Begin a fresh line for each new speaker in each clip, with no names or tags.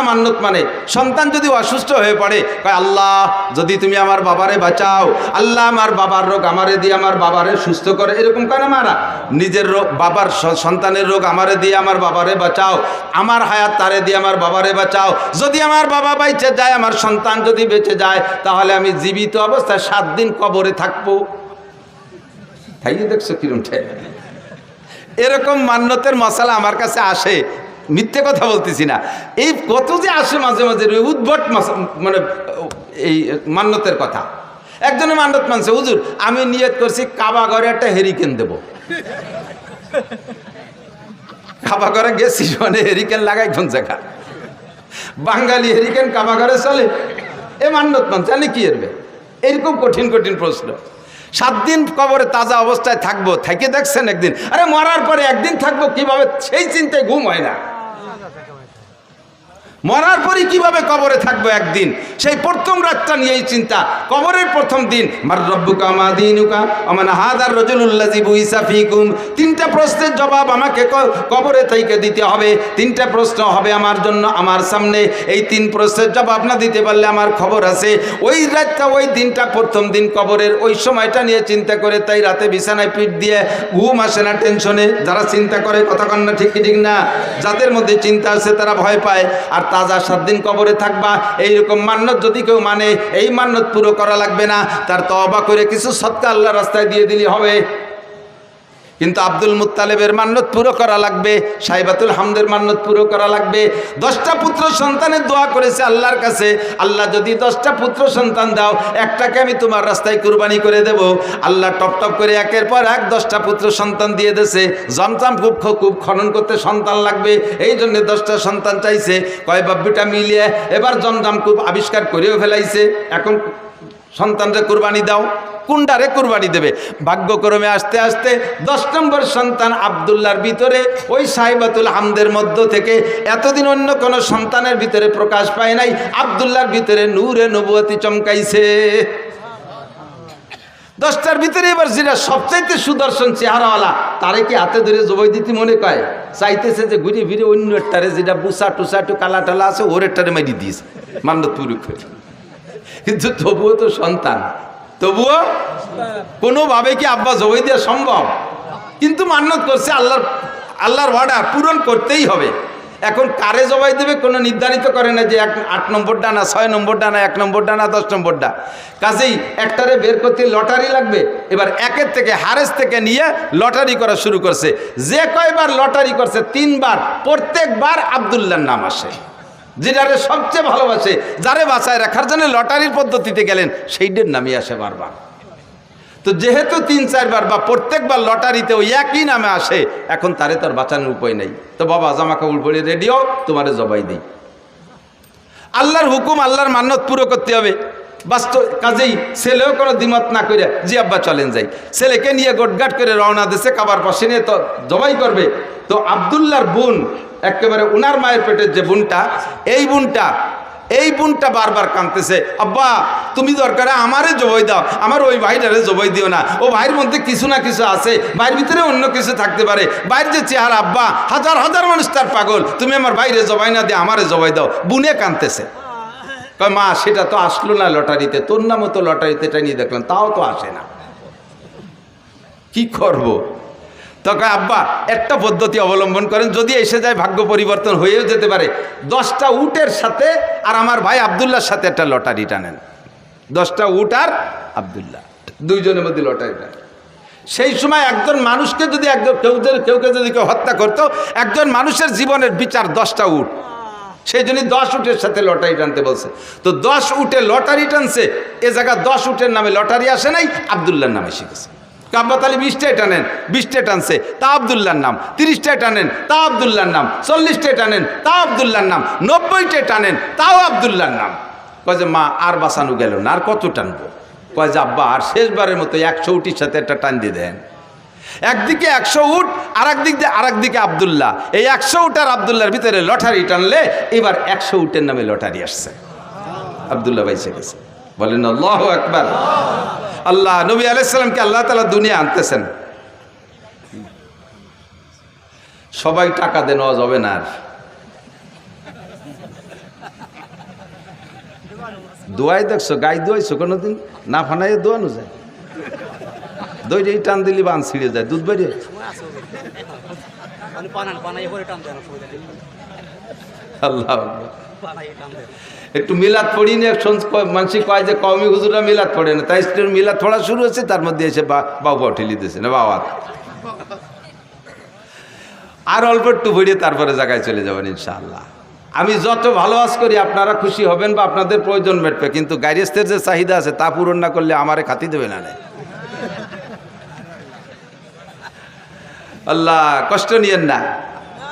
মান্নত মানে। সন্তান যদি অসুস্থ হয়ে পড়ে কয় আল্লাহ যদি তুমি আমার বাবারে বাঁচাও, আল্লাহ আমার বাবার রোগ আমারে দিয়ে আমার বাবারে সুস্থ করে, এরকম করে মারা। নিজের রোগ বাবার সন্তানের রোগ আমারে দিয়ে আমার বাবারে বাঁচাও, আমার হায়াত তারে দিয়ে আমার বাবারে বাঁচাও। যদি আমার বাবা বেঁচে যায়, আমার সন্তান যদি বেঁচে যায়, তাহলে আমি জীবিত অবস্থায় 7 দিন কবরে থাকবো। তাই দেখছো কিরম ঠেক। এরকম মান্যতের মশালা আমার কাছে আসে, মিথ্যে কথা বলতেছি না। এই কত যে আসে মাঝে মাঝে উদ্ভট মানে এই মান্যতের কথা। একজনে মান্যত মানছে, হুজুর আমি নিয়ত করছি কাবা ঘরে একটা হেরিকেন দেব। কাবা ঘরে গেছি মানে হেরিকেন লাগাই কোন জায়গা? বাঙালি হেরিকেন কাবা ঘরে চলে? এ মান্যত মানছে, জানি কি এরবে? এরকম কঠিন কঠিন প্রশ্ন। 7 দিন কবরে তাজা অবস্থায় থাকবো, থেকে দেখছেন একদিন? আরে মরার পরে একদিন থাকবো কিভাবে, সেই চিন্তায় ঘুম হয় না। মরার পরই কিভাবে কবরে থাকবো একদিন, সেই প্রথম রাতটা নিয়েই চিন্তা। কবরের প্রথম দিন মার রব্বুকা মা দীনুকা ওমান হাদার রাজুলুল্লাযী বুইসা ফীকুম। 3টা প্রশ্নের জবাব আমাকে কবরে থেকে দিতে হবে। 3টা প্রশ্ন হবে আমার জন্য, আমার সামনে। এই 3 প্রশ্নের জবাব না দিতে পারলে আমার খবর আছে। ওই রাতটা, ওই দিনটা, প্রথম দিন কবরের ওই সময়টা নিয়ে চিন্তা করে তাই রাতে বিছানায় পিঠ দিয়ে ঘুম আসে না টেনশনে। যারা চিন্তা করে কথা কন না, ঠিক ঠিক না? যাদের মধ্যে চিন্তা আছে তারা ভয় পায়। আর তাজা 7 দিন কবরে থাকবা, এইরকম মান্যত যদি কেউ মানে, এই মান্যত পুরো করা লাগবে না, তার তওবা করে কিছু সদকা আল্লাহর রাস্তায় দিয়ে দিলে হবে। কিন্তু আব্দুল মুত্তালিবের মান্যত পুরো করা লাগবে, সাইবাতুল হামদের মান্যত পুরো করা লাগবে। 10টা পুত্র সন্তানের দোয়া করেছে আল্লাহর কাছে, আল্লাহ যদি 10টা পুত্র সন্তান দাও, একটাকে আমি তোমার রাস্তায় কুরবানি করে দেব। আল্লাহ টপ টপ করে একের পর এক 10টা পুত্র সন্তান দিয়ে দিয়েছে। জমজম খুব খনন করতে সন্তান লাগবে, এই জন্য 10টা সন্তান চাইছে। কয় বাব্বিটা মিলিয়ে এবার জমজম খুব আবিষ্কার করেও ফেলাইছে। এখন সন্তানরে কুরবানি দাও, কোনটারে কুরবানি দেবে? ভাগ্যক্রমে আস্তে আস্তে 10 নম্বর সন্তান আব্দুল্লাহর ভিতরে, ওই সাইবাতুল হামদের মধ্য থেকে, এতদিন অন্য কোনো সন্তানের ভিতরে প্রকাশ পায় নাই, আব্দুল্লাহর ভিতরে নূরে নবুয়তি চমকাইছে। 10টার ভিতরে এবার যেটা সবচাইতে সুদর্শন চেহারাওয়ালা, তারে কি হাতে ধরে জবাই দিতে মনে কয়? চাইতেছে যে ঘুরে ফিরে অন্য একটারে, যেটা বুসা টুসা একটু কালা টালা আছে, ওর একটারে মারি দিয়েছে মান্যত পুরো করে। কিন্তু তবুও তো সন্তান, তবুও কোনোভাবে কি আব্বা জবাই দেওয়া সম্ভব? কিন্তু মান্যত করছে, আল্লাহর ওয়াদা পূরণ করতেই হবে। এখন কারে জবাই দেবে কোনো নির্ধারিত করে না যে 8 নম্বর ডানা, 6 নম্বর ডানা, 1 নম্বর ডানা, 10 নম্বর ডা। কাজেই একটারে বের করতে লটারি লাগবে। এবার একের থেকে হারেস থেকে নিয়ে লটারি করা শুরু করছে। যে কয়বার লটারি করছে 3 বার, প্রত্যেকবার আব্দুল্লাহর নাম আসে। যেটারে সবচেয়ে ভালোবাসে, যারে বাঁচায় রাখার জন্য লটারির পদ্ধতিতে গেলেন, সেইটার নামই আসে বারবার। তো যেহেতু 3-4 বার বা প্রত্যেকবার লটারিতে ওই একই নামে আসে, এখন তারে তার বাঁচানোর উপায় নেই। তো বাবা জামা কাপড় পরে রেডিও, তোমারে জবাই দিই। আল্লাহর হুকুম, আল্লাহর মান্যত পুরো করতে হবে। বাস্তব কাজেই ছেলেও কোনো দ্বিমত না করে জি আব্বা চলেন যাই, ছেলেকে নিয়ে গোটগাট করে রওনা দিয়েছে, কাবার পাশে নিয়ে তো জবাই করবে। তো আব্দুল্লাহর বোন, একেবারে উনার মায়ের পেটের যে বোনটা, এই বোনটা বারবার কাঁদতেছে, আব্বা তুমি দরকারে আমারে জবাই দাও, আমার ওই ভাইটারে জবাই দিও না। ও ভাইয়ের মধ্যে কিছু না কিছু আছে, ভাইয়ের ভিতরে অন্য কিছু থাকতে পারে। ভাইয়ের যে চেহারা, আব্বা হাজার হাজার মানুষ তার পাগল, তুমি আমার ভাইরে জবাই না দিয়ে আমারে জবাই দাও। বুনে কাঁদতেছে। কয় মা সেটা তো আসলো না লটারিতে, তোর নামও তো লটারিতে টানিয়ে দেখলাম, তাও তো আসে না, কি করব? তখন আব্বা একটা পদ্ধতি অবলম্বন করেন, যদি এসে যায় ভাগ্য পরিবর্তন হয়েও যেতে পারে। 10টা উটের সাথে আর আমার ভাই আব্দুল্লাহর সাথে একটা লটারি টানেন। 10টা উট আর আব্দুল্লাহ, দুইজনের মধ্যে লটারি টানেন। সেই সময় একজন মানুষকে যদি কেউকে যদি কেউ হত্যা করতো, একজন মানুষের জীবনের বিচার 10টা উট। সেই জন্য 10 উটের সাথে লটারি টানতে বলছে। তো 10 উটে লটারি টানছে, এ জায়গা 10 উটের নামে লটারি আসে নাই, আব্দুল্লাহর নামে শিখেছে। কাব্বা তালি 20টায় টানেন, 20টায় টানছে, তা আব্দুল্লাহর নাম। 30টায় টানেন, তা আব্দুল্লাহর নাম। 40টায় টানেন, তা আব্দুল্লাহর নাম। 90টায় টানেন, তাও আব্দুল্লাহর নাম। কয় যে মা আর বাঁচানো গেল না, আর কত টানবো? কয় যে আব্বা আর শেষবারের মতো 100 উটির সাথে একটা টান দিয়ে দেন। একদিকে 100 উট, আরেকদিকে আব্দুল্লাহ। এই 100 উট আর আব্দুল্লাহর ভিতরে লটারি টানলে এবার 100 উটের নামে লটারি আসছে। আব্দুল্লাহ বাইসে গেছে। বলেন আল্লাহু আকবার। আল্লাহ নবী আলাইহিস সালামকে আল্লাহ তাআলা দুনিয়া আনতেছেন। সবাই টাকা দেওয়া যাবে না, আর দোয়াই দেখছো, গাই দোয়াইছো কোনোদিন? না ফানাইয়ে দোয়ানো যায়? দইটাই টান দিলি বান ছিঁড়ে যায়, দুধ বেরিয়ে। আল্লাহ, একটু মিলাদ পড়ি নিয়ে মানুষ কয় যে কওমি হুজুরা মিলাদ পড়ে না, তাই মিলাদ পড়া শুরু হচ্ছে, তার মধ্যে এসে বাবা ঠেলি দিয়েছে না বাবা। আর অল্প একটু ভরিয়ে তারপরে জায়গায় চলে যাবেন ইনশাআল্লাহ। আমি যত ভালো আজ করি আপনারা খুশি হবেন বা আপনাদের প্রয়োজন মেটবে, কিন্তু গাইরেস্তের যে চাহিদা আছে তা পূরণ না করলে আমারে খাতি দেবে না। আল্লাহ কষ্ট নিয়েন না।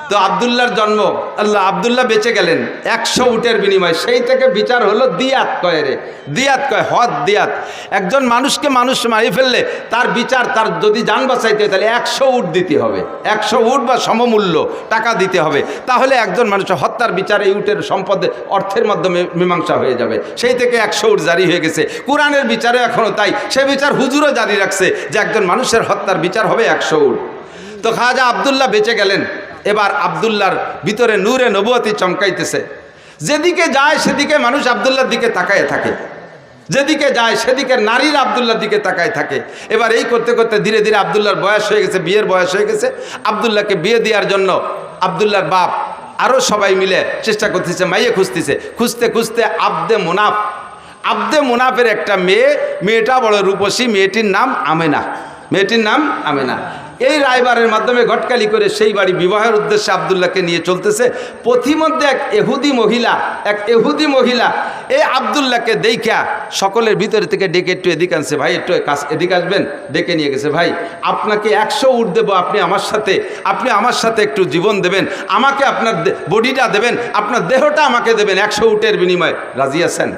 তো আব্দুল্লাহর জন্ম, আল্লাহ আব্দুল্লাহ বেঁচে গেলেন 100 উটের বিনিময়। সেই থেকে বিচার হলো দিয়াত কয় রে, দিয়াত কয় হদ দিয়াত। একজন মানুষকে মানুষ মারি ফেললে তার বিচার, তার যদি জান বাঁচাইতে হয় তাহলে 100 উট দিতে হবে, 100 উট বা সমমূল্য টাকা দিতে হবে। তাহলে একজন মানুষের হত্যার বিচার এই উটের সম্পদে অর্থের মাধ্যমে মীমাংসা হয়ে যাবে। সেই থেকে 100 উট জারি হয়ে গেছে। কোরআনের বিচারে এখনও তাই, সে বিচার হুজুরও জারি রাখছে যে একজন মানুষের হত্যার বিচার হবে 100 উট। তো খাজা আব্দুল্লাহ বেঁচে গেলেন। এবার আব্দুল্লাহর ভিতরে নূরে নবুয়তি চমকাইতেছে। যেদিকে যায় সেদিকে মানুষ আব্দুল্লাহর দিকে তাকায় থাকে, যেদিকে যায় সেদিকে নারীর আব্দুল্লাহর দিকে তাকায় থাকে। এবার এই করতে করতে ধীরে ধীরে আব্দুল্লাহর বয়স হয়ে গেছে, বিয়ের বয়স হয়ে গেছে। আব্দুল্লাহকে বিয়ে দেওয়ার জন্য আব্দুল্লাহর বাপ আরও সবাই মিলে চেষ্টা করতেছে, মাইয়ে খুঁজতেছে। খুঁজতে খুঁজতে আব্দে মুনাফের একটা মেয়েটা বড় রূপসী, মেয়েটির নাম আমেনা। এই রায়বারের মাধ্যমে ঘটকালি করে সেই বাড়ি বিবাহের উদ্দেশ্যে আব্দুল্লাহকে নিয়ে চলতেছে। পথিমধ্যে এক এহুদি মহিলা এই আব্দুল্লাহকে দেখা সকলের ভিতরে থেকে ডেকে একটু এদিকে আনছে, ভাই একটু এদিকে আসবেন, ডেকে নিয়ে গেছে। ভাই আপনাকে 100 উট দেবো, আপনি আমার সাথে একটু জীবন দেবেন, আমাকে আপনার বডিটা দেবেন, আপনার দেহটা আমাকে দেবেন, 100 উটের বিনিময়ে রাজি আছেন?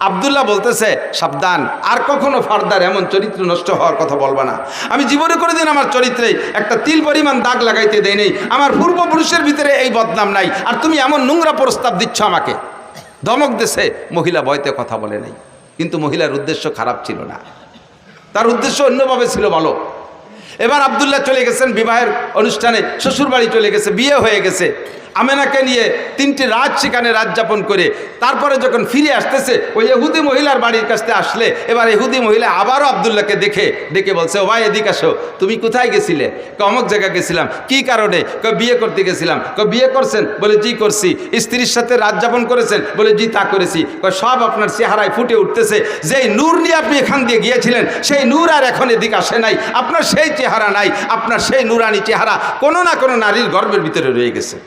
আব্দুল্লাহ বলতেছে, সাবধান, আর কখনো ফার্দার এমন চরিত্র নষ্ট হওয়ার কথা বলবা না। আমি জীবনে কোনোদিন আমার চরিত্রে একটা তিল পরিমাণ দাগ লাগাইতে দেই নেই, আমার পূর্বপুরুষের ভিতরে এই বদনাম নাই, আর তুমি এমন নোংরা প্রস্তাব দিচ্ছ আমাকে। ধমক দেশে মহিলা ভয়তে কথা বলে নাই, কিন্তু মহিলার উদ্দেশ্য খারাপ ছিল না, তার উদ্দেশ্য অন্যভাবে ছিল ভালো। এবার আব্দুল্লাহ চলে গেছেন বিবাহের অনুষ্ঠানে, শ্বশুরবাড়ি চলে গেছে, বিয়ে হয়ে গেছে। আমেনাকে নিয়ে 3টি রাত সেখানে রাত যাপন করে তারপরে যখন ফিরে আসতেছে, ওই ইহুদি মহিলার বাড়ির কাছে আসলে এবার ইহুদি মহিলা আবারও আব্দুল্লাহকে ডেকে বলছে, ও ভাই এদিকে আসো, তুমি কোথায় গেছিলে? অমুক জায়গায় গেছিলাম। কি কারণে? বিয়ে করতে গেছিলাম। বিয়ে করছেন? বলে জি করছি। স্ত্রীর সাথে রাত যাপন করেছেন? বলে জি তা করেছি। সব আপনার চেহারায় ফুটে উঠতেছে, যেই নূর নিয়ে আপনি এখান দিয়ে গিয়েছিলেন সেই নূর আর এখন এদিকে আসে নাই, আপনার সেই চেহারা নাই, আপনার সেই নূরানি চেহারা কোনো না কোনো নারীর গর্ভের ভিতরে রয়ে গেছে।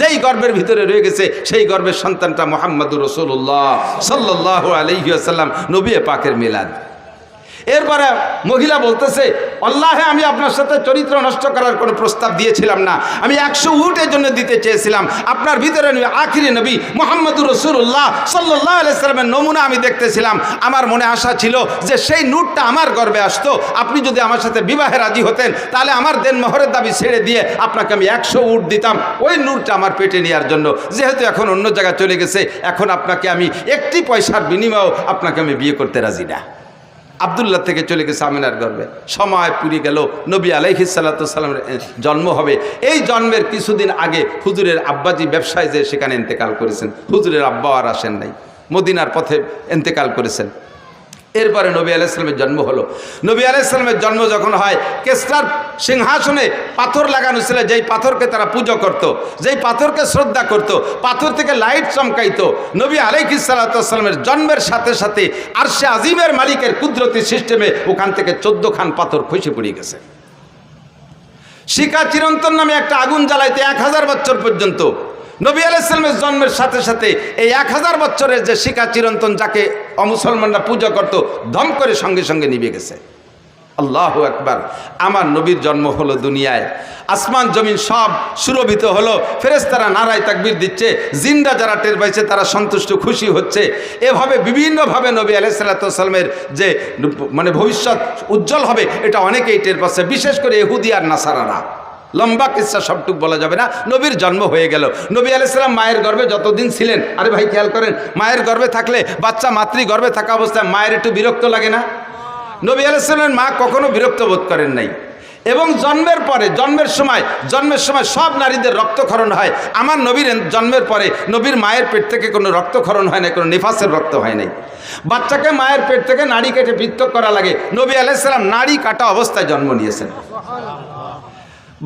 যেই গর্ভের ভিতরে রয়ে গেছে সেই গর্ভের সন্তানটা মুহাম্মদুর রাসূলুল্লাহ সাল্লাল্লাহু আলাইহি ওয়াসাল্লাম, নবী পাকের মিলাদ। এরপরে মহিলা বলতেছে, আল্লাহে আমি আপনার সাথে চরিত্র নষ্ট করার কোনো প্রস্তাব দিয়েছিলাম না, আমি 100 উটের জন্য দিতে চেয়েছিলাম। আপনার ভিতরে আখিরি নবী মুহাম্মদুর রাসূলুল্লাহ সাল্লাল্লাহু আলাইহি ওয়াসাল্লামের নমুনা আমি দেখতেছিলাম। আমার মনে আশা ছিল যে সেই নূরটা আমার গর্ভে আসতো, আপনি যদি আমার সাথে বিবাহে রাজি হতেন তাহলে আমার দেন মোহরের দাবি ছেড়ে দিয়ে আপনাকে আমি 100 উট দিতাম, ওই নূরটা আমার পেটে নেওয়ার জন্য। যেহেতু এখন অন্য জায়গায় চলে গেছে, এখন আপনাকে আমি একটি পয়সার বিনিময়েও আপনাকে আমি বিয়ে করতে রাজি না। আব্দুল্লাহ থেকে চলে গেছে আমিনার গর্ভে। সময় পুরি গেল, নবী আলাইহিস সালাতু ওয়াস সালামের জন্ম হবে। এই জন্মের কিছুদিন আগে হুজুরের আব্বাজি ব্যবসায় যে সেখানে ইন্তেকাল করেছেন। হুজুরের আব্বা আর আসেন নাই, মদিনার পথে ইন্তেকাল করেছেন। এরপরে নবী আলাইহিস সালামের জন্ম হলো। নবী আলাইহিস সালামের জন্ম যখন হয়, কেসরার সিংহাসনে পাথর লাগানো ছিল, যেই পাথরকে তারা পুজো করত, যেই পাথরকে শ্রদ্ধা করত, পাথর থেকে লাইট চমকাইতো। নবী আলাইহিস সালাতু ওয়াস সালামের জন্মের সাথে সাথে আরশে আজিমের মালিকের কুদরতি সিস্টেমে ওখান থেকে 14 খান পাথর খসে পড়ে গেছে। শিখা চিরন্তন নামে একটা আগুন জ্বালাইতে 1000 বছর পর্যন্ত। নবী আলাইহিস সালামের জন্মের সাথে সাথে এই 1000 বছরের যে শিখা চিরন্তন, যাকে অমুসলমানরা পূজা করত, ধম করে সঙ্গে সঙ্গে নিভে গেছে। আল্লাহু আকবার। আমার নবীর জন্ম হলো দুনিয়ায়, আসমান জমিন সব সুরভিত হলো, ফেরেশতারা নারায় তাকবীর দিচ্ছে, জিন্দা যারা টের পাইছে তারা সন্তুষ্ট খুশি হচ্ছে। এভাবে বিভিন্নভাবে নবী আলাইহিস সালাতু ওয়াস সালামের যে ভবিষ্যৎ উজ্জ্বল হবে এটা অনেকেই টের পাচ্ছে, বিশেষ করে ইহুদি আর নাসারারা। লম্বা কিসসা সবটুক বলা যাবে না। নবীর জন্ম হয়ে গেল। নবী আলাইহিস সালাম মায়ের গর্ভে যতদিন ছিলেন, আরে ভাই খেয়াল করেন, মায়ের গর্ভে থাকলে বাচ্চা মাতৃ গর্ভে থাকা অবস্থায় মায়ের একটু বিরক্ত লাগে না? নবী আলাইহিস সালামের মা কখনো বিরক্ত বোধ করেন নাই। এবং জন্মের সময় সব নারীদের রক্তক্ষরণ হয়। আমার নবীর জন্মের পরে নবীর মায়ের পেট থেকে কোনো রক্তক্ষরণ হয় না, কোনো নিফাসের রক্ত হয় নাই। বাচ্চাকে মায়ের পেট থেকে নাড়ি কেটে পৃথক করা লাগে। নবী আলাইহিস সালাম নাড়ি কাটা অবস্থায় জন্ম নিয়েছেন।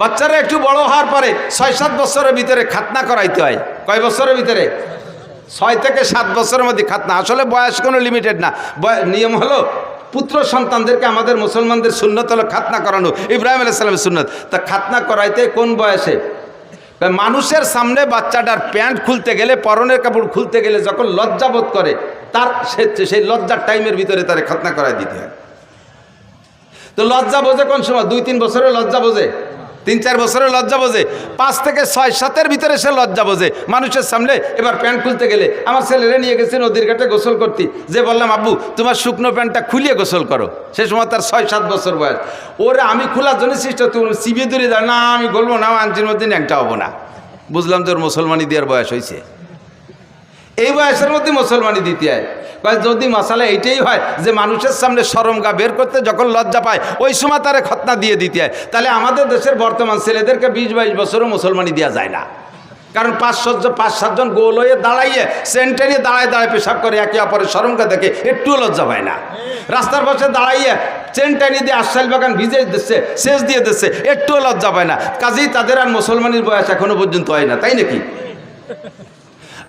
বাচ্চারা একটু বড় হওয়ার পরে 6-7 বছরের ভিতরে খাতনা করাইতে হয়। কয় বছরের ভিতরে? 6 থেকে 7 বছরের মধ্যে খাতনা। আসলে বয়স কোনো লিমিটেড না, নিয়ম হলো পুত্র সন্তানদেরকে আমাদের মুসলমানদের সুন্নত হলো খাতনা করানো, ইব্রাহিম আলাইহিস সালামের সুন্নত। তা খাতনা করাইতে কোন বয়সে? মানুষের সামনে বাচ্চাটার প্যান্ট খুলতে গেলে, পরনের কাপড় খুলতে গেলে যখন লজ্জা বোধ করে, তার সেই লজ্জার টাইমের ভিতরে তারে খাতনা করাই দিতে হয়। তো লজ্জা বোঝে কোন সময়? 2-3 বছরের লজ্জা বোঝে, 3-4 বছরের লজ্জা বোঝে, 5 থেকে 6-7-এর ভিতরে সে লজ্জা বোঝে। মানুষের সামনে এবার প্যান্ট খুলতে গেলে, আমার ছেলেরে নিয়ে গেছে নদীর ঘাটে গোসল করতে, যে বললাম আব্বু তোমার শুকনো প্যান্টটা খুলিয়ে গোসল করো, সে সময় তার 6-7 বছর বয়স। ওরে আমি খোলার জন্য চেষ্টা, তুমি চিবিয়ে দূরে দেয় না, আমি বলবো না, আঞ্চির মধ্যে ন্যাংটা হবো না। বুঝলাম তোর মুসলমানি দেওয়ার বয়স হয়েছে। এই বয়সের মধ্যে মুসলমানি দিতে হয়। যদি মশালা এইটাই হয় যে মানুষের সামনে শরমগা বের করতে যখন লজ্জা পায়, ওই সময় তারে খতনা দিয়ে দিতে হয়, তাহলে আমাদের দেশের বর্তমান ছেলেদেরকে 20-22 বছরও মুসলমানি দেওয়া যায় না। কারণ 5-7 জন গোল হয়ে দাঁড়াইয়ে সেন্টারে দাঁড়ায় পেশাব করে, একে অপরের শরমগা দেখে একটুও লজ্জা পায় না। রাস্তার পাশে দাঁড়াইয়ে চেনটানি দিয়ে আশাইল বাগান ভিজে দিচ্ছে, সেচ দিয়ে দিচ্ছে, একটুও লজ্জা পায় না। কাজেই তাদের আর মুসলমানির বয়স এখনো পর্যন্ত হয় না, তাই নাকি?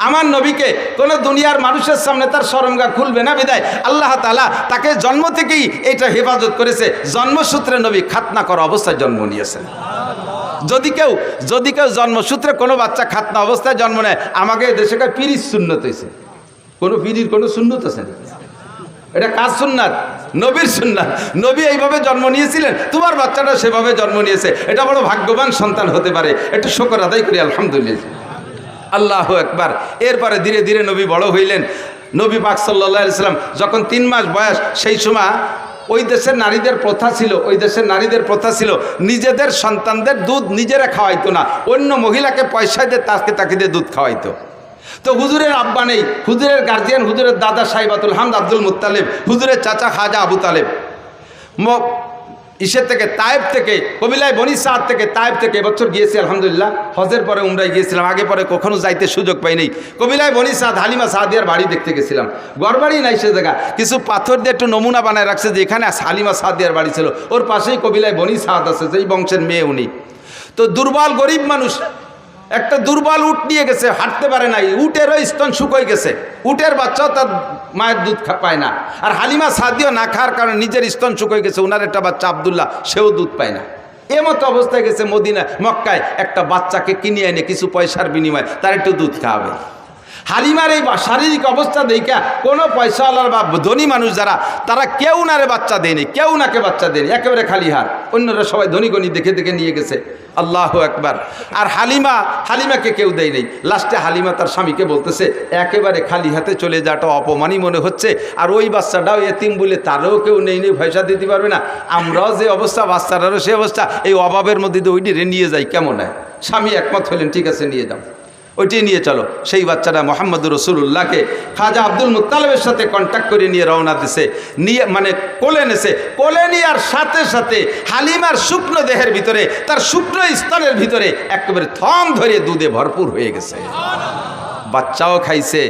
আমার নবীকে কোনো দুনিয়ার মানুষের সামনে তার শরমগা খুলবে না, বিদায় আল্লাহ তাআলা তাকে জন্ম থেকেই এটা হেফাজত করেছে। জন্মসূত্রে নবী খাতনা করা অবস্থায় জন্ম নিয়েছেন। যদি কেউ জন্মসূত্রে কোনো বাচ্চা খাতনা অবস্থায় জন্ম নেয়, আমাকে দেশে পীরির সুন্নত হয়েছে। কোনো পীরির কোনো সুন্নত আছে না, এটা কাজ সুন্নাত, নবীর সুন্নাত। নবী এইভাবে জন্ম নিয়েছিলেন, তোমার বাচ্চাটা সেভাবে জন্ম নিয়েছে। এটা বড় ভাগ্যবান সন্তান হতে পারে, একটু শুকর আদায় করি আলহামদুলিল্লাহ। আল্লাহু আকবার। এরপরে ধীরে ধীরে নবী বড় হইলেন। নবী পাক সাল্লাল্লাহু আলাইহি সাল্লাম যখন 3 মাস বয়স, সেই সময় ওই দেশের নারীদের প্রথা ছিল নিজেদের সন্তানদের দুধ নিজেরা খাওয়াইতো না, অন্য মহিলাকে পয়সা দিয়ে তাকে দিয়ে দুধ খাওয়াইতো। তো হুজুরের আব্বা নেই, হুজুরের গার্জিয়ান হুজুরের দাদা সাইবাতুল হামদ আব্দুল মুত্তালিব, হুজুরের চাচা খাজা আবু তালেব তায়েব থেকে, কবিলায় বনি সাদ থেকে, তায়েব থেকে এবছর গিয়েছি আলহামদুলিল্লাহ। হজের পরে উমরায় গিয়েছিলাম, আগে পরে কখনো যাইতে সুযোগ পাইনি। কবিলায় বনি সাদ হালিমা সাদিয়ার বাড়ি দেখতে গেছিলাম। ঘরবাড়ি নাই সে জায়গা, কিছু পাথর দিয়ে একটু নমুনা বানায় রাখছে যে এখানে হালিমা সাদিয়ার বাড়ি ছিল। ওর পাশেই কবিলায় বনি সাদ আছে, যেই বংশের মেয়ে উনি। তো দুর্বল গরিব মানুষ, একটা দুর্বল উট নিয়ে গেছে, হাঁটতে পারে নাই, উটেরও স্তন শুকোয় গেছে, উটের বাচ্চাও তার মায়ের দুধ পায় না। আর হালিমা সাদিও না খাওয়ার কারণে নিজের স্তন শুকোয় গেছে, ওনার একটা বাচ্চা আব্দুল্লাহ, সেও দুধ পায় না। এমতো অবস্থায় গেছে মক্কায় একটা বাচ্চাকে কিনে এনে কিছু পয়সার বিনিময়ে তার একটু দুধ খাওয়াবে। হালিমার এই শারীরিক অবস্থা দেখা কোনো পয়সাওয়ালার বা ধনী মানুষ যারা, তারা কেউ নারে বাচ্চা দেয়নি, কেউ নাকে বাচ্চা দেয়নি, একেবারে খালি হাত। অন্যরা সবাই ধনী গণী দেখে দেখে নিয়ে গেছে। আল্লাহু আকবার। আর হালিমাকে কেউ দেয় নেই। লাস্টে হালিমা তার স্বামীকে বলতেছে, একেবারে খালি হাতে চলে যাওয়াটা অপমানই মনে হচ্ছে, আর ওই বাচ্চাটাও এতিম বলে তারও কেউ নেই পয়সা দিতে পারবে না, আমরাও যে অবস্থা বাচ্চাটারও সে অবস্থা, এই অভাবের মধ্যে দিয়ে ওইটি নিয়ে যাই কেমন হয়। স্বামী একমত হলেন, ঠিক আছে নিয়ে যাও, ওইটি নিয়ে চলো। সেই বাচ্চাটা মোহাম্মদুর রাসূলুল্লাহকে খাজা আব্দুল মুত্তালিবের সাথে কন্ট্যাক্ট করে নিয়ে রওনা দিছে, নিয়ে কোলে নেছে। কোলে নেওয়ার সাথে সাথে হালিমার শুকনো দেহের ভিতরে, তার শুকনো স্তনের ভিতরে একেবারে থম ধরে দুধে ভরপুর হয়ে গেছে। বাচ্চাও খাইছে,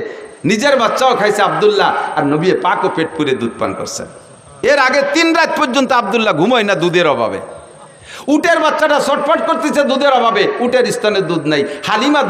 নিজের বাচ্চাও খাইছে আব্দুল্লাহ, আর নবী পাকও পেট পুরে দুধ পান করছেন। এর আগে 3 রাত পর্যন্ত আব্দুল্লাহ ঘুমোয় না দুধের অভাবে। উটের বাচ্চাটা ছটফট করতেছে দুধের অভাবে, উটের স্তনে দুধ নাই। হালিমা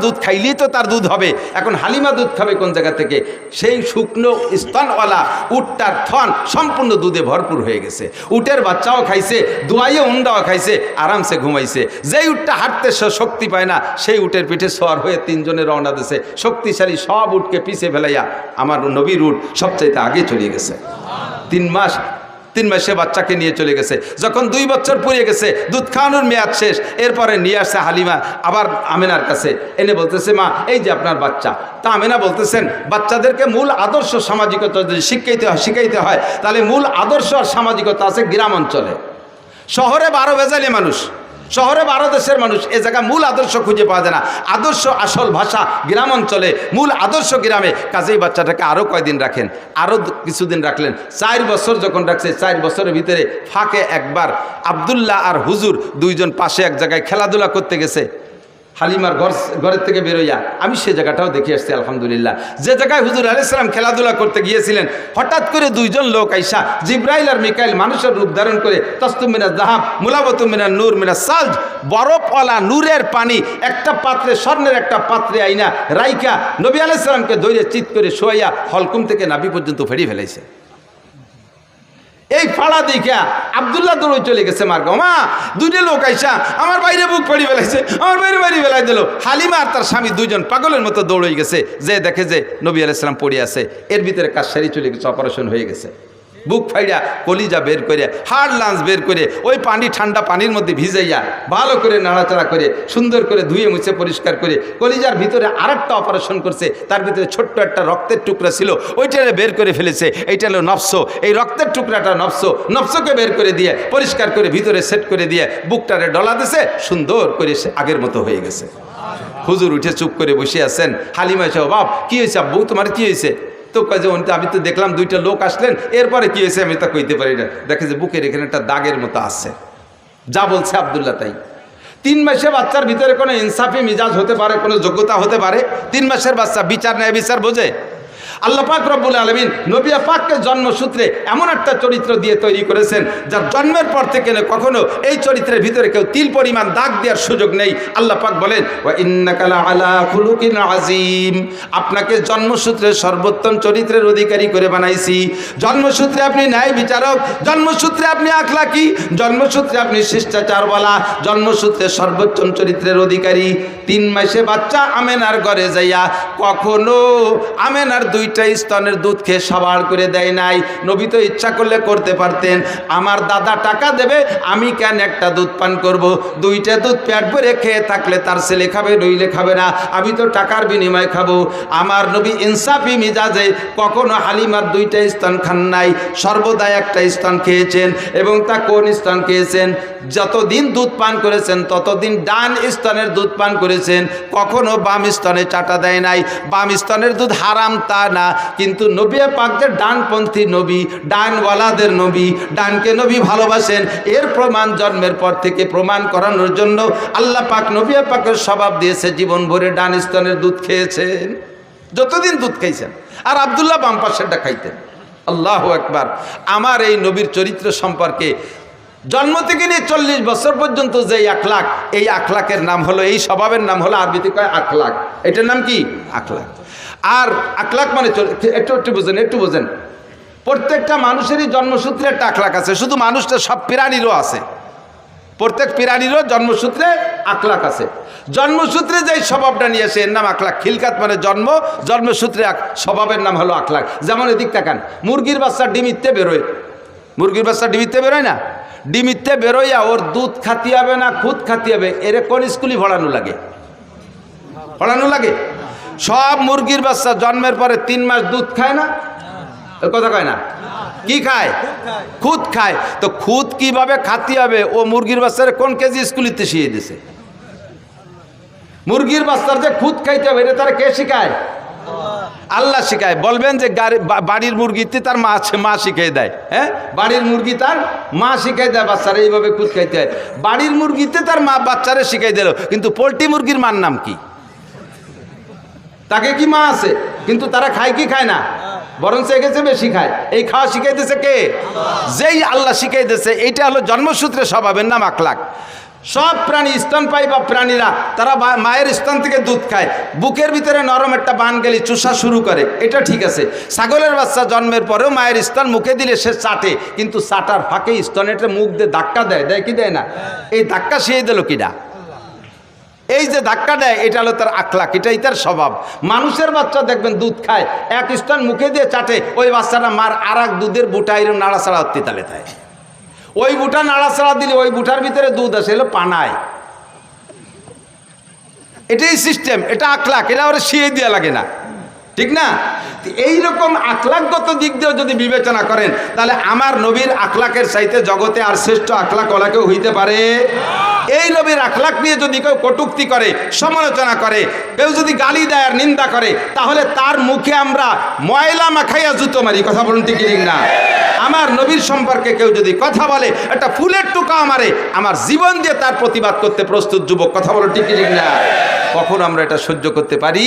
দুধ খাইলেই তো তার দুধ হবে। এখন হালিমা দুধ খাবে কোন জায়গা থেকে? সেই শুকনো স্তনওয়ালা উটটার থন সম্পূর্ণ দুধে ভরপুর হয়ে গেছে। উটের বাচ্চাও খাইছে, দোয়াইয়ে উন্ডাও খাইছে, আরামসে ঘুমাইছে। যেই উটটা হাঁটতে শক্তি পায় না, সেই উটের পিঠে সওয়ার হয়ে 3 জনে রওনা দিছে। শক্তিশালী সব উটকে পিছে ফেলাইয়া আমার নবীর উট সবচাইতে আগে চলে গেছে। 3 মাসে বাচ্চাকে নিয়ে চলে গেছে। যখন 2 বছর পুড়ে গেছে, দুধ খাওয়ানোর মেয়াদ শেষ, এরপরে নিয়ে আসছে হালিমা আবার আমেনার কাছে, এনে বলতেছে, মা এই যে আপনার বাচ্চা। তা আমেনা বলতেছেন, বাচ্চাদেরকে মূল আদর্শ সামাজিকতা যদি শিখাইতে হয়, তাহলে মূল আদর্শ আর সামাজিকতা আছে গ্রাম অঞ্চলে। শহরে 12 ভেজালি মানুষ, শহরে 12 দেশের মানুষ, এ জায়গা মূল আদর্শ খুঁজে পাওয়া যায় না। আদর্শ আসল ভাষা গ্রাম অঞ্চলে, মূল আদর্শ গ্রামে। কাজেই বাচ্চাটাকে আরও কয়দিন রাখেন, আরও কিছুদিন রাখলেন। 4 বছর যখন রাখছে, 4 বছরের ভিতরে ফাঁকে একবার আব্দুল্লাহ আর হুজুর দুইজন পাশে এক জায়গায় খেলাধুলা করতে গেছে। হালিমার ঘরের থেকে বেরোইয়া আমি সে জায়গাটাও দেখে আসছি আলহামদুলিল্লাহ। যে জায়গায় হুজুর আলাইহিস সালাম খেলাধুলা করতে গিয়েছিলেন, হঠাৎ করে দুইজন লোক আইসা, জিব্রাইল আর মিকাইল, মানুষের রূপ ধারণ করে, তস্তুম মিনাজ যাহাব মুলাবাতুম মিনান নূর মিনাস সালজ, বরফওয়ালা নূরের পানি একটা পাত্রে, স্বর্ণের একটা পাত্রে আইনা রাইকা নবী আলাইহিস সালামকে ধরে চিৎ করে শোয়াইয়া হলকুম থেকে নাভি পর্যন্ত ফেরিয়ে ফেলাইছে। এই ফাড়া দেখা আব্দুল্লাহ দৌড়ে চলে গেছে মার্গো, মা দুইটা লোক আইসা আমার বাইরে বুক ফাড়ি ফেলাইছে, আমার বাইরে ফেলাই দিল। হালিমা আর তার স্বামী দুইজন পাগলের মতো দৌড়ে গেছে, যে দেখে যে নবী আলাইহিস সালাম পড়ে আছে। এর ভিতরে কাজ সারি চলে গেছে, অপারেশন হয়ে গেছে। বুক ফাইড়া কলিজা বের করে, হাড় লাঞ্চ বের করে, ওই পানি ঠান্ডা পানির মধ্যে ভিজাইয়া ভালো করে নাড়াচাড়া করে, সুন্দর করে ধুয়ে মুছে পরিষ্কার করে, কলিজার ভিতরে আরেকটা অপারেশন করছে। তার ভিতরে ছোট্ট একটা রক্তের টুকরা ছিল, ওইটারে বের করে ফেলেছে। এইটা হলো নফস। এই রক্তের টুকরাটা নফসকে বের করে দিয়ে পরিষ্কার করে ভিতরে সেট করে দিয়ে বুকটারে ডলা দিছে, সুন্দর করে সে আগের মতো হয়ে গেছে। হুজুর উঠে চুপ করে বসে আছেন। হালিমা এসে, বাপ কি হয়েছে আব্বু, তোমার কি হয়েছে? তো কয় যে আমি তো দেখলাম দুইটা লোক আসলেন, এরপরে কি হয়েছে আমি তা কইতে পারি না। দেখে যে বুকের এখানে একটা দাগের মতো আসছে। যা বলছে আব্দুল্লাহ তাই। 3 মাসের বাচ্চার ভিতরে কোনো ইনসাফি মিজাজ হতে পারে, কোনো যোগ্যতা হতে পারে? 3 মাসের বাচ্চা বিচার ন্যায় বিচার বোঝে? আল্লাহ পাক রব্বুল আলামিন নবী পাককে জন্মসূত্রে এমন একটা চরিত্র দিয়ে তৈরি করেছেন, যার জন্মের পর থেকে কখনো এই চরিত্রের ভিতরে কেউ তিল পরিমাণ দাগ দেওয়ার সুযোগ নেই। আল্লাহ পাক বলেন, ওয়া ইন্নাকা লাআলা খুলুকিন আযীম, আপনাকে জন্মসূত্রে সর্বোত্তম চরিত্রের অধিকারী করে বানাইছি। জন্মসূত্রে আপনি ন্যায় বিচারক, জন্মসূত্রে আপনি আখলাকি, জন্মসূত্রে আপনি শিষ্টাচারওয়ালা, জন্মসূত্রে সর্বোত্তম চরিত্রের অধিকারী। 3 মাসে বাচ্চা আমেনার ঘরে যাইয়া কখনো আমেনার 2টা স্তনের দুধ খেয়ে সাবাড় করে দেয় নাই। নবী তো ইচ্ছা করলে করতে পারতেন, আমার দাদা টাকা দেবে, আমি কেন একটা দুধ পান করব? 2টা দুধ পেট ভরে খেয়ে থাকলে তার ছেলে খাবে, নইলে খাবে না, আমি তো টাকার বিনিময়ে খাবো। আমার নবী ইনসাফি মিজাজে কখনো হালিমার 2টা স্তন খান নাই, সর্বদা একটা স্তন খেয়েছেন। এবং তা কোন স্তন খেয়েছেন? যতদিন দুধ পান করেছেন ততদিন ডান স্তনের দুধ পান করেছেন, কখনো বাম স্তনে চাটা দেয় নাই। বাম স্তনের দুধ হারাম তা না, কিন্তু নবী পাক যে ডানপন্থী নবী, ডানওয়ালাদের নবী, ডানকে নবী ভালোবাসেন, এর প্রমাণ জন্মের পর থেকে প্রমাণ করানোর জন্য আল্লাহ পাক নবী পাকের স্বভাব দিয়েছে, জীবন ভরে ডান স্তনের দুধ খেয়েছেন, যতদিন দুধ খাইছেন। আর আব্দুল্লাহ বাম পাশেরটা খাইতেন। আল্লাহু আকবার। আমার এই নবীর চরিত্র সম্পর্কে জন্ম থেকে নিয়ে 40 বছর পর্যন্ত যে আখলাক, এই আখলাকের নাম হলো, এই স্বভাবের নাম হলো, আরবিতে কয় আখলাক। এটার নাম কি? আখলাক। আর আখলাক মানে একটু বোঝেন, প্রত্যেকটা মানুষেরই জন্মসূত্রে একটা আখলাক আছে। শুধু মানুষটা, সব প্রাণীরও আছে, প্রত্যেক প্রাণীরও জন্মসূত্রে আখলাক আছে। জন্মসূত্রে যে স্বভাবটা নিয়ে আসে এর নাম আখলাক। খিলকাত মানে জন্ম, জন্মসূত্রে স্বভাবের নাম হলো আখলাক। যেমন এদিক তাকান, মুরগির বাচ্চা ডিমিতে বেরোয়, মুরগির বাচ্চা ডিমিতে বেরোয় না? ডিমিতে বেরোইয়া ওর দুধ খাতি হবে না খুদ খাতি হবে, এর কোন স্কুলই পড়ানো লাগে? পড়ানো লাগে? সব মুরগির বাচ্চা জন্মের পরে 3 মাস দুধ খায় না? কথা কয় না? কি খায়? খুদ খায়। তো খুদ কিভাবে খাতি হবে, ও মুরগির বাচ্চার কোন কেজি স্কুলিতে শিখিয়ে দিছে? মুরগির বাচ্চার যে খুদ খাইতে হবে, এটা তারা কে শিখায়? আল্লাহ শিখায়। বলবেন যে বাড়ির মুরগিতে তার মা শিখিয়ে দেয়। হ্যাঁ, বাড়ির মুরগি তার মা শিখাই দেয় বাচ্চারা এইভাবে খুদ খাইতে হয়। বাড়ির মুরগিতে তার মা বাচ্চারা শিখাই দিল, কিন্তু পোলট্রি মুরগির মার নাম কি? তাকে কি মা আছে? কিন্তু তারা খায় কি খায় না? বরং গেছে বেশি খায়। এই খাওয়া শিখাইতেছে কে? যেই আল্লাহ শিখাইতেছে। এইটা হলো জন্মসূত্রে স্বভাবের নাম আখলাক। সব প্রাণী, স্তনপায়ী বা প্রাণীরা, তারা মায়ের স্তন থেকে দুধ খায়, বুকের ভিতরে নরম একটা বান গেলি চুষা শুরু করে, এটা ঠিক আছে। ছাগলের বাচ্চা জন্মের পরেও মায়ের স্তন মুখে দিলে সে চাটে, কিন্তু চাটার ফাঁকে স্তনেটা মুখ দিয়ে ধাক্কা দেয়, দেয় কি দেয় না? এই ধাক্কা শিয়ে দিল কিনা? এই যে ধাক্কা দেয়, এটা হলো তার আখলাক, এটাই তার স্বভাব। মানুষের বাচ্চা দেখবেন দুধ খায়, এক স্তন মুখে দিয়ে চাটে, ওই বাচ্চাটা মার আর এক দুধের বুটা এরম নাড়াচাড়া হতে তালে তাই, ওই বুটা নাড়াচাড়া দিলে ওই বুটার ভিতরে দুধ আসে, এলো পানায়। এটাই সিস্টেম, এটা আখলাক, এটা ওরা শিয়ে দেওয়া লাগে না, ঠিক না? এইরকম আখলাকগত দিক দিয়েও যদি বিবেচনা করেন, তাহলে আমার নবীর আখলাকের চাইতে জগতে আর শ্রেষ্ঠ আখলাক ওলা কেউ হইতে পারে? এই নবীর আখলাক নিয়ে যদি কেউ কটূক্তি করে, সমালোচনা করে, কেউ যদি গালি দেয় আর নিন্দা করে, তাহলে তার মুখে আমরা ময়লা মাখাইয়া জুতো মারি। কথা বলুন ঠিক না? আমার নবীর সম্পর্কে কেউ যদি কথা বলে, একটা ফুলের টুকা মারে, আমার জীবন দিয়ে তার প্রতিবাদ করতে প্রস্তুত যুবক। কথা বলুন ঠিক না? কখন আমরা এটা সহ্য করতে পারি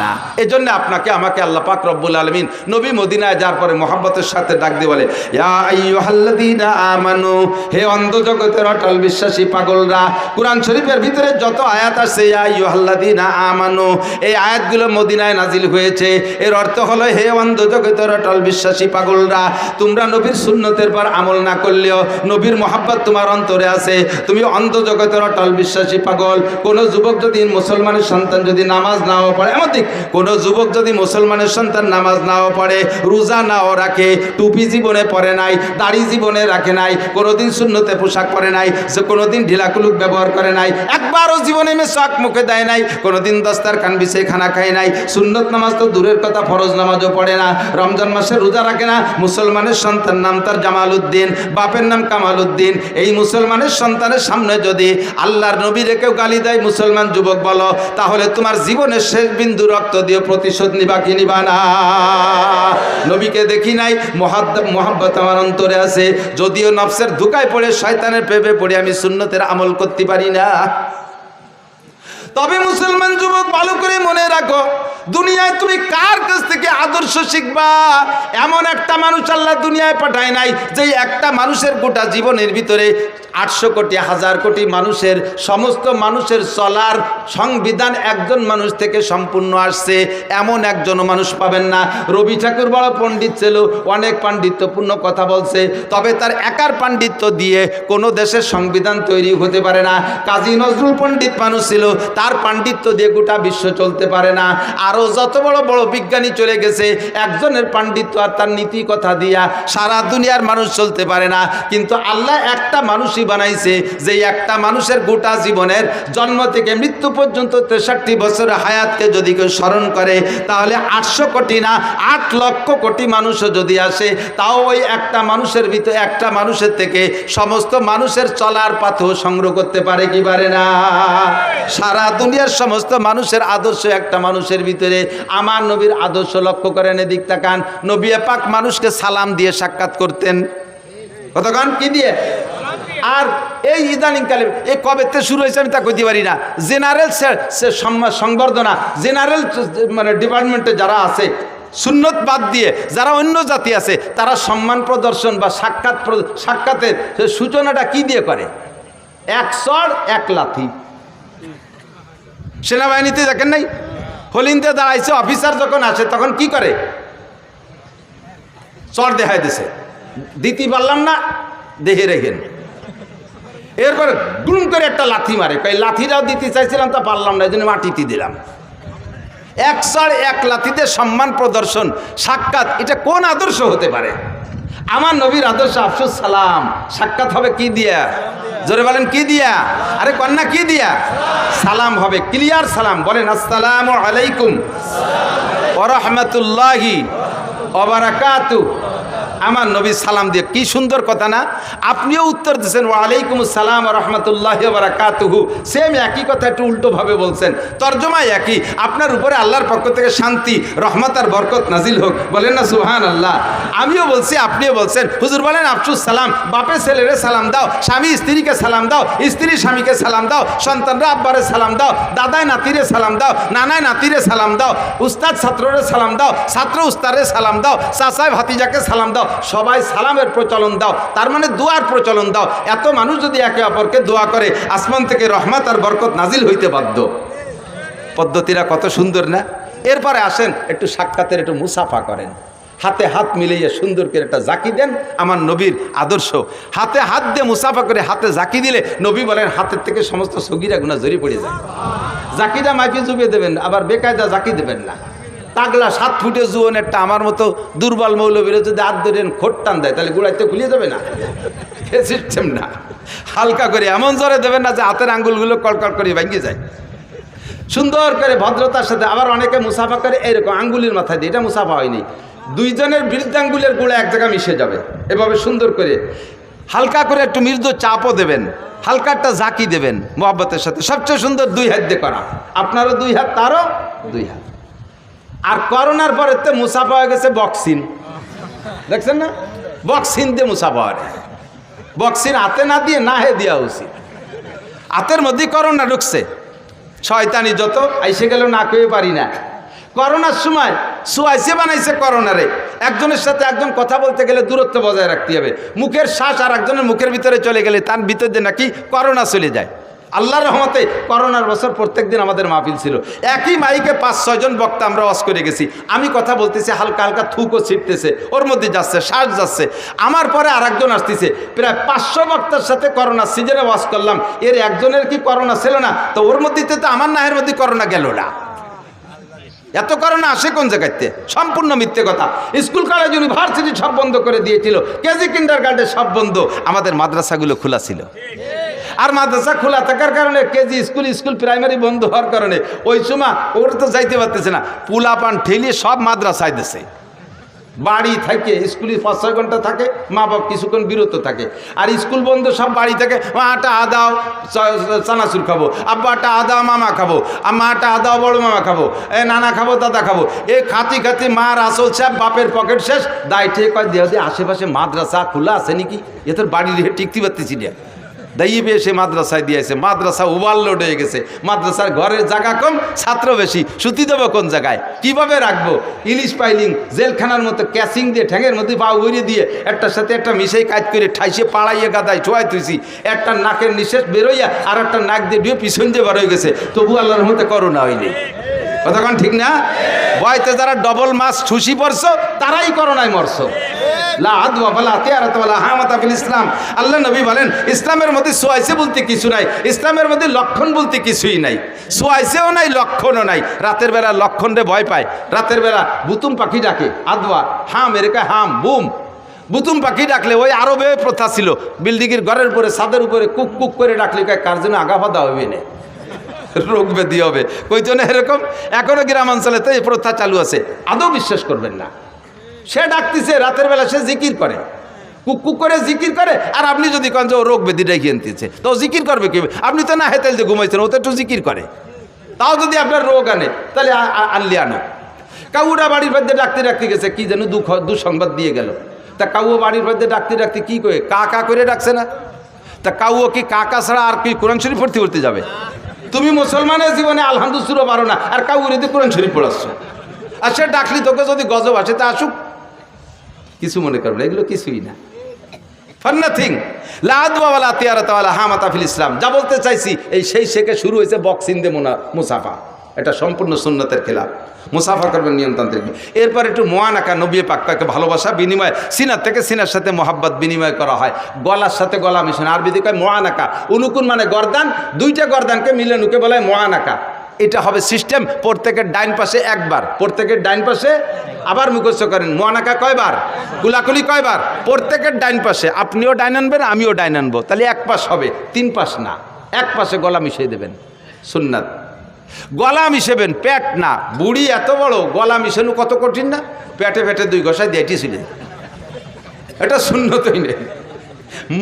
না। এজন্য আপনাকে আমাকে আল্লাহ পাক রব্বুল আলামিন নবী মদিনায় যাওয়ার পরে মহব্বতের সাথে ডাক দিয়ে বলে, ইয়া আইয়ুহাল্লাযীনা আমানু, হে অন্ধ জগতের অটল বিশ্বাসী পাগলরা। কুরআন শরীফের ভিতরে যত আয়াত আছে ইয়া আইয়ুহাল্লাযীনা আমানু, এই আয়াতগুলো মদিনায় নাজিল হয়েছে। এর অর্থ হলো, হে অন্ধ জগতের অটল বিশ্বাসী পাগলরা, তোমরা নবীর সুন্নতের পর আমল না করলেও নবীর মহব্বত তোমার অন্তরে আছে। তুমি অন্ধ জগতের অটল বিশ্বাসী পাগল। কোন যুবক যদি মুসলমানের সন্তান যদি নামাজ নাও পড়ে, এমনকি কোন যুবক যদি মুসলমানের সন্তান নামাজ নাও পড়ে, রোজা নাও রাখে, টুপি জীবনে পরে নাই, দাড়ি জীবনে রাখে নাই, কোনোদিন সুন্নতে পোশাক পরে নাই, সে কোনোদিন ঢিলাকুলুক ব্যবহার করে নাই, একবারও জীবনে মেশাক মুখে দেয় নাই, কোনোদিন দস্তারখান বিছিয়ে খানা খায় নাই, সুন্নত নামাজ তো দূরের কথা, ফরজ নামাজও পড়ে না, রমজান মাসে রোজা রাখে না, মুসলমানের সন্তান নাম তার জামাল উদ্দিন, বাপের নাম কামাল উদ্দিন, এই মুসলমানের সন্তানের সামনে যদি আল্লাহর নবীরে কেউ গালি দেয়, মুসলমান যুবক বলো, তাহলে তোমার জীবনের শেষ বিন্দু রক্ত দিয়ে প্রতিশোধ নিবা কি নিবা না? নবীকে দেখি নাই, মোহাব্বত আমার অন্তরে আছে, যদিও নফসের ধোঁকায় পড়ে শয়তানের প্রেমে পড়ে আমি সুন্নতের আমল করতে পারি না। তবে মুসলমান যুবক ভালো করে মনে রাখো, দুনিয়ায় তুমি কার কাছ থেকে আদর্শ শিখবা? এমন একটা মানুষ আল্লাহ দুনিয়ায় পাঠায় নাই যে একটা মানুষের গোটা জীবনের ভিতরে 800 কোটি 1000 কোটি মানুষের সমস্ত মানুষের চলার সংবিধান একজন মানুষ থেকে সম্পূর্ণ আসছে, এমন একজন মানুষ পাবেন না। রবি ঠাকুর বড় পণ্ডিত ছিল, অনেক পাণ্ডিত্যপূর্ণ কথা বলছে, তবে তার একার পাণ্ডিত্য দিয়ে কোনো দেশের সংবিধান তৈরি হতে পারে না। কাজী নজরুল পণ্ডিত মানুষ ছিল, তার পাণ্ডিত্য দিয়ে গোটা বিশ্ব চলতে পারে না। আরও যত বড় বড় বিজ্ঞানী চলে গেছে, একজনের পাণ্ডিত্য আর তার নীতি কথা দিয়া সারা দুনিয়ার মানুষ চলতে পারে না। কিন্তু আল্লাহ একটা মানুষই বানাইছে, যে একটা মানুষের গোটা জীবনের জন্ম থেকে মৃত্যু পর্যন্ত 63 বছরের হায়াতকে যদি কেউ স্মরণ করে, তাহলে 800 কোটি না 8 লক্ষ কোটি মানুষও যদি আসে, তাও ওই একটা মানুষের ভিতরে, একটা মানুষের থেকে সমস্ত মানুষের চলার পাথও সংগ্রহ করতে পারে কি পারে না? সারা দুনিয়ার সমস্ত মানুষের আদর্শ একটা মানুষের ভিতরে। আমার নবীর আদর্শ লক্ষ্য করেন, এদিক তাকান। নবী পাক মানুষকে সালাম দিয়ে সাক্ষাৎ করতেন। কতক্ষণ কি দিয়ে? আর এই ইদানিংকালে এই কবেতে শুরু হয়েছে আমি তা কইতে পারি না। জেনারেল সংবর্ধনা, জেনারেল মানে ডিপার্টমেন্টে যারা আছে, সুন্নত বাদ দিয়ে যারা অন্য জাতি আছে, তারা সম্মান প্রদর্শন বা সাক্ষাতের সূচনাটা কি দিয়ে করে? 1 চড় 1 লাথি। সেনাবাহিনীতে দেখেন নাই, হলিন্দে দাঁড়াইছে, অফিসার যখন আসে তখন কি করে? চড় দেখাই দিছে, দিতে পারলাম না, দেখে রেখেন। এরপরে গুম করে একটা লাথি মারে, কই লাথিটাও দিতে চাইছিলাম তা পারলাম না, এই জন্য মাটিতে দিলাম। 1 চড় 1 লাথিতে সম্মান প্রদর্শন, সাক্ষাৎ, এটা কোন আদর্শ হতে পারে? আমার নবীর আদর্শ আফসুস সালাম। সাক্ষাৎ হবে কি দিয়া? জোরে বলেন কি দিয়া? আরে কন্যা কি দিয়া? সালাম হবে, ক্লিয়ার সালাম। বলেন আসসালামু আলাইকুম ওয়া রাহমাতুল্লাহি ওয়া বারাকাতুহু। আমার নবী সালাম দিয়ে, কি সুন্দর কথা না? আপনিও উত্তর দিচ্ছেন ওয়া আলাইকুম আসসালাম ওয়া রাহমাতুল্লাহি ওয়া বারাকাতুহু। সেম একই কথা, একটু উল্টোভাবে বলছেন, তর্জমা একই। আপনার উপরে আল্লাহর পক্ষ থেকে শান্তি, রহমত আর বরকত নাজিল হোক। বলেন না সুবহানাল্লাহ? আমিও বলছি, আপনিও বলছেন। হুজুর বলেন আফসুস সালাম। বাপে ছেলেরে সালাম দাও, স্বামী স্ত্রীকে সালাম দাও, স্ত্রী স্বামীকে সালাম দাও, সন্তানরা আব্বারে সালাম দাও, দাদায় নাতিরে সালাম দাও, নানায় নাতিরে সালাম দাও, উস্তাদ ছাত্ররে সালাম দাও, ছাত্র উস্তাদরে সালাম দাও, চাচায় ভাতিজাকে সালাম দাও, সবাই সালামের প্রচলন দাও, তার মানে দোয়ার প্রচলন দাও। এত মানুষ যদি একে অপরকে দোয়া করে, আসমান থেকে রহমত আর বরকত নাজিল হইতে বাধ্য। পদ্ধতিরা কত সুন্দর না? এরপরে আসেন একটু সাক্ষাতের একটু মুসাফা করেন, হাতে হাত মিলিয়ে সুন্দর করে একটা জাকি দেন। আমার নবীর আদর্শ, হাতে হাত দিয়ে মুসাফা করে হাতে জাকি দিলে নবী বলেন হাতের থেকে সমস্ত সগীরা গুনাহ ঝরে পড়ে যায়। জাকিটা মাইপে জুবিয়ে দেবেন, আবার বেকায়দা জাকি দেবেন না। তাগলা 7 ফুটে জুয়নেরটা আমার মতো দুর্বল মৌলবীরা যদি হাত ধরেন খোট টান দেয়, তাহলে গুড়াইতে খুলিয়ে যাবে না। সিস্টেম না, হালকা করে এমন জোরে দেবেন না যে হাতের আঙ্গুলগুলো কলকল করে ভেঙে যায়। সুন্দর করে ভদ্রতার সাথে। আবার অনেকে মুসাফা করে এরকম আঙ্গুলির মাথায় দিয়ে, এটা মুসাফা হয়নি। দুইজনের বৃদ্ধাঙ্গুলের গুঁড়া এক জায়গায় মিশে যাবে, এভাবে সুন্দর করে হালকা করে একটু মৃদু চাপও দেবেন, হালকা একটা ঝাঁকি দেবেন মোহাব্বতের সাথে। সবচেয়ে সুন্দর 2 হাত দিয়ে করা, আপনারও 2 হাত, তারও 2 হাত। আর করোনার পরে তো মুসাফা হয়ে গেছে বক্সিন, দেখছেন না? বক্সিন দিয়ে মুসাফা হয়, বক্সিন হাতে না দিয়ে না হে দেওয়া উচিত। হাতের মধ্যে করোনা ঢুকছে, শয়তানি যত আইসে গেল না কয়ে পারি না। করোনার সময় সুয়াইসে বানাইছে করোনারে, একজনের সাথে একজন কথা বলতে গেলে দূরত্ব বজায় রাখতে হবে। মুখের শ্বাস আর একজনের মুখের ভিতরে চলে গেলে তার ভিতর দিয়ে নাকি করোনা চলে যায়। আল্লাহর রহমতে করোনার বছর প্রত্যেক দিন আমাদের মাহফিল ছিল, একই মাইকে 5-6 জন বক্তা আমরা ওয়াজ করে গেছি। আমি কথা বলতেছি, হালকা হালকা থুকও ছিটতেছে, ওর মধ্যে যাচ্ছে, শ্বাস যাচ্ছে। আমার পরে আর একজন আসতেছে, প্রায় 500 বক্তার সাথে করোনা সিজনে ওয়াজ করলাম, এর একজনের কি করোনা ছিল না? তো ওর মধ্যে তো আমার নাহের মধ্যে করোনা গেল না। এত করোনা আসে কোন জায়গাতে? সম্পূর্ণ মিথ্যে কথা। স্কুল কলেজ ইউনিভার্সিটি সব বন্ধ করে দিয়েছিল, কেজি কিন্ডারগার্টেন সব বন্ধ, আমাদের মাদ্রাসাগুলো খোলা ছিল। আর মাদ্রাসা খোলা থাকার কারণে কেজি স্কুল প্রাইমারি বন্ধ হওয়ার কারণে ওই সময় ওরা তো যাইতে পারতেছে না, পোলাপান ঠেলিয়ে সব মাদ্রাসায় দিছে। বাড়ি থেকে স্কুলে 5-6 ঘন্টা থাকে, মা বাপ কিছুক্ষণ বিরত থাকে। আর স্কুল বন্ধ, সব বাড়ি থেকে, মা আটা আদাও চানাচুর খাবো, আব্বা আটা আদাও মামা খাবো, আম্মা আটা আদাও বড় মামা খাবো, নানা খাবো দাদা খাবো। এই খাতি খাতি মার আসল সাহেব, বাপের পকেট শেষ। দায় ঠিক কয় দেহ দিয়ে আশেপাশে মাদ্রাসা খোলা আছে নাকি, এ তোর বাড়ি রেখে টিকতে পারতেছি না। দাইবে এসে মাদ্রাসায় দিয়েছে, মাদ্রাসা ওভারলোড হয়ে গেছে, মাদ্রাসার ঘরের জায়গা কম, ছাত্র বেশি, সুতি দেবো কোন জায়গায়, কিভাবে রাখবো? ইলিশ পাইলিং জেলখানার মতো ক্যাসিং দিয়ে ঠ্যাঙের মধ্যে পা উড়িয়ে দিয়ে একটার সাথে একটা মিশাই কাজ করে ঠাইসে পাড়াইয়ে গাদায় ছোঁয়াই তুইছি, একটা নাকের নিঃশ্বাস বেরোইয়া আর একটা নাক দিয়ে দিয়ে পিছন দিয়ে বার হয়ে গেছে, তবু আল্লাহর মধ্যে করোনা হয়নি। কতক্ষণ ঠিক না? বয়তে যারা ডবল মাছ ঠুসি পড়ছো তারাই করোনায় মরছো। ইসলাম, আল্লাহ নবী বলেন ইসলামের মধ্যে সোয়াইসে বলতে কিছু নাই, ইসলামের মধ্যে লক্ষণ বলতে কিছুই নাই, সোয়াইসেও নাই, লক্ষণও নাই। রাতের বেলা লক্ষণ রে ভয় পায়, রাতের বেলা বুতুম পাখি ডাকে, আদওয়া হাম এরকা হাম বুম, বুতুম পাখি ডাকলে ওই আরবে প্রথা ছিল, বিল্ডিংয়ের ঘরের উপরে ছাদের উপরে কুক কুক করে ডাকলে কার জন্য আগা ফাদা হবে না, রোগ ব্যাধি হবে, কইতো না এরকম। এখনো গ্রামাঞ্চলে তো এই প্রথা চালু আছে, আদৌ বিশ্বাস করবেন না। সে ডাকতেছে রাতের বেলা, সে জিকির করে, কুক কুক করে জিকির করে। আর আপনি যদি কন যে ও রোগ ব্যাধি ডেকে আনতেছে, তো জিকির করবে কি? আপনি তো না হেতেল যে ঘুমাইছেন, ও তো একটু জিকির করে। তাও যদি আপনার রোগ আনে তাহলে আনলি আনো। কাউরা বাড়ির মধ্যে ডাকতে ডাকতে গেছে, কি যেন দুঃসংবাদ দিয়ে গেল। তা কাউও বাড়ির মধ্যে ডাকতে ডাকতে কি করে কা কা করে ডাকছে না? তা কাউও কি কাকা ছাড়া আর কি কোরআন শরীফ পড়তে পড়তে যাবে? তুমি মুসলমানের জীবনে আলহামদুলিল্লাহ পারো না, আর কাউরে দিয়ে কোরআন শরীফ পড়াচ্ছ। আর সে ডাকলি তোকে যদি গজব আসে তা আসুক, কিছু মনে করবে, এগুলো কিছুই না। ইসলাম যা বলতে চাইছি, এই সেই শেখে শুরু হয়েছে বক্সিং দে মুসাফা, এটা সম্পূর্ণ সুন্নতের খেলাফ। মুসাফা করবেন নিয়মতান্ত্রিক। এরপর একটু মোয়ানাকা, নবী পাক পাকে ভালোবাসা বিনিময়, সিনার থেকে সিনার সাথে মোহাব্বত বিনিময় করা হয়, গলার সাথে গলা মিশন, আরবিতে কয় মোয়ানাকা। উনুকুন মানে গর্দান, 2টা গর্দানকে মিলে নুকে বলা হয় মোয়ানাকা। এটা হবে সিস্টেম, প্রত্যেকের ডাইন পাশে একবার, প্রত্যেকের ডাইন পাশে আবার মুখস্থ করেন। মোয়ানাকা কয়বার? কুলাকুলি কয়বার? প্রত্যেকের ডাইন পাশে, আপনিও ডাইন আনবেন, আমিও ডাইন আনবো, তাহলে 1 পাশ হবে, 3 পাশ না, 1 পাশে গলা মিশিয়ে দেবেন, সুন্নাত। গলা মিশেবেন, পেট না। বুড়ি এত বড়, গলা মিশানো কত কঠিন না? পেটে পেটে 2 ঘষায় দিয়েছিলেন, এটা সুন্নতই নেই।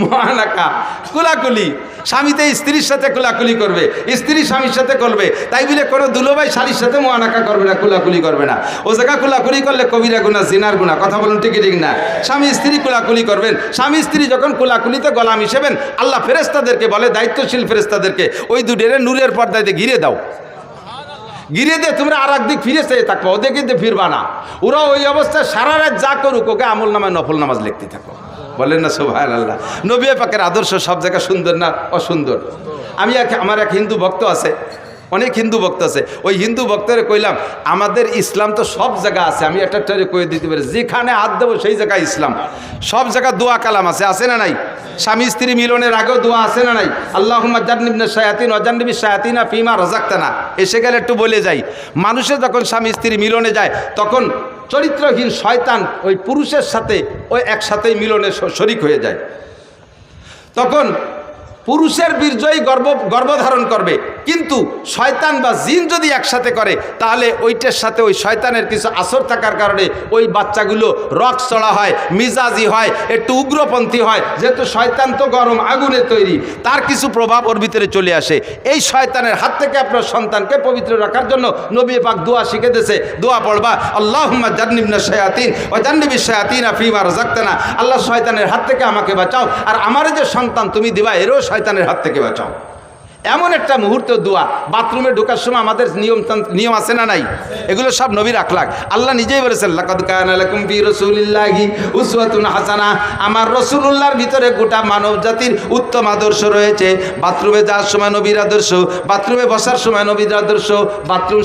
মোয়ানাকা কুলাকুলি, স্বামীতে স্ত্রীর সাথে কুলাকুলি করবে, স্ত্রী স্বামীর সাথে করবে, তাই বলে কোনো দুলোভাই শালীর সাথে মোয়ানাকা করবে না, কুলাকুলি করবে না। ও জায়গা কুলাকুলি করলে কবিরা গুনাহ, জিনার গুনাহ। কথা বলুন ঠিক ঠিক না? স্বামী স্ত্রী কুলাকুলি করবেন, স্বামী স্ত্রী যখন কুলাকুলিতে গলা মিশেবেন, আল্লাহ ফেরেশতাদেরকে বলে, দায়িত্বশীল ফেরেশতাদেরকে, ওই দুডেরে নূরের পর্দায় ঘিরে দাও, গিরে দিয়ে তোমরা আর একদিক ফিরে চেয়ে থাকবো, ওদের কিন্তু ফিরবা না। ওরা ওই অবস্থায় সারা রাত যা করুক, ওকে আমল নামায় নফল নামাজ লিখতে থাকো। বলেন না সুবহানাল্লাহ? নবী পাকের আদর্শ সব জায়গায় সুন্দর না অসুন্দর? আমার এক হিন্দু ভক্ত আছে, অনেক হিন্দু ভক্ত আছে, ওই হিন্দু ভক্তরে কইলাম আমাদের ইসলাম তো সব জায়গা আছে, আমি একটা কয়ে দিতে পারি, যেখানে হাত দেবো সেই জায়গায় ইসলাম। সব জায়গায় দোয়া কালাম আছে না নাই? স্বামী স্ত্রী মিলনের আগেও দোয়া আছে না নাই? আল্লাহুম্মা জান্নিবনা শায়াতিন ওয়া জান্নিবিশ শায়াতিনা ফিমা রাযাকতানা। এসে গেলে একটু বলে যাই, মানুষের যখন স্বামী স্ত্রী মিলনে যায়, তখন চরিত্রহীন শয়তান ওই পুরুষের সাথে ওই একসাথেই মিলনে শরিক হয়ে যায়। তখন পুরুষের বীর্যই গর্ভধারণ করবে, কিন্তু শয়তান বা জিন যদি একসাথে করে তাহলে ওইটার সাথে ওই শয়তানের কিছু আসর থাকার কারণে ওই বাচ্চাগুলো রক চড়া হয়, মিজাজি হয়, একটু উগ্রপন্থী হয়। যেহেতু শয়তান তো গরম আগুনে তৈরি, তার কিছু প্রভাব ওর ভিতরে চলে আসে। এই শয়তানের হাত থেকে আপনার সন্তানকে পবিত্র রাখার জন্য নবী পাক দোয়া শিখে দিয়েছে। দোয়া পড়বা, আল্লাহুম্মা জান্নিবনা শায়াতিন ওয়া জান্নিবিশ শায়াতিনা ফীমা রাযাকতানা। আল্লাহ শয়তানের হাত থেকে আমাকে বাঁচাও, আর আমার যে সন্তান তুমি দিবা এরও শয়তানের হাত থেকে বাঁচাও। এমন একটা মুহূর্ত দোয়া। বাথরুমে ঢোকার সময় আমাদের নিয়ম আছে না নাই? এগুলো সব নবীর আখলাক। আল্লাহ নিজেই বলেছেন, লাকাদ কানা লাকুম ফি রাসূলিল্লাহি উসওয়াতুন হাসানাহ। আমার রাসূলুল্লাহর ভিতরে গোটা মানব জাতির উত্তম আদর্শ রয়েছে। বাথরুমে যাওয়ার সময় নবীর আদর্শ, বাথরুমে বসার সময় নবীর আদর্শ, বাথরুম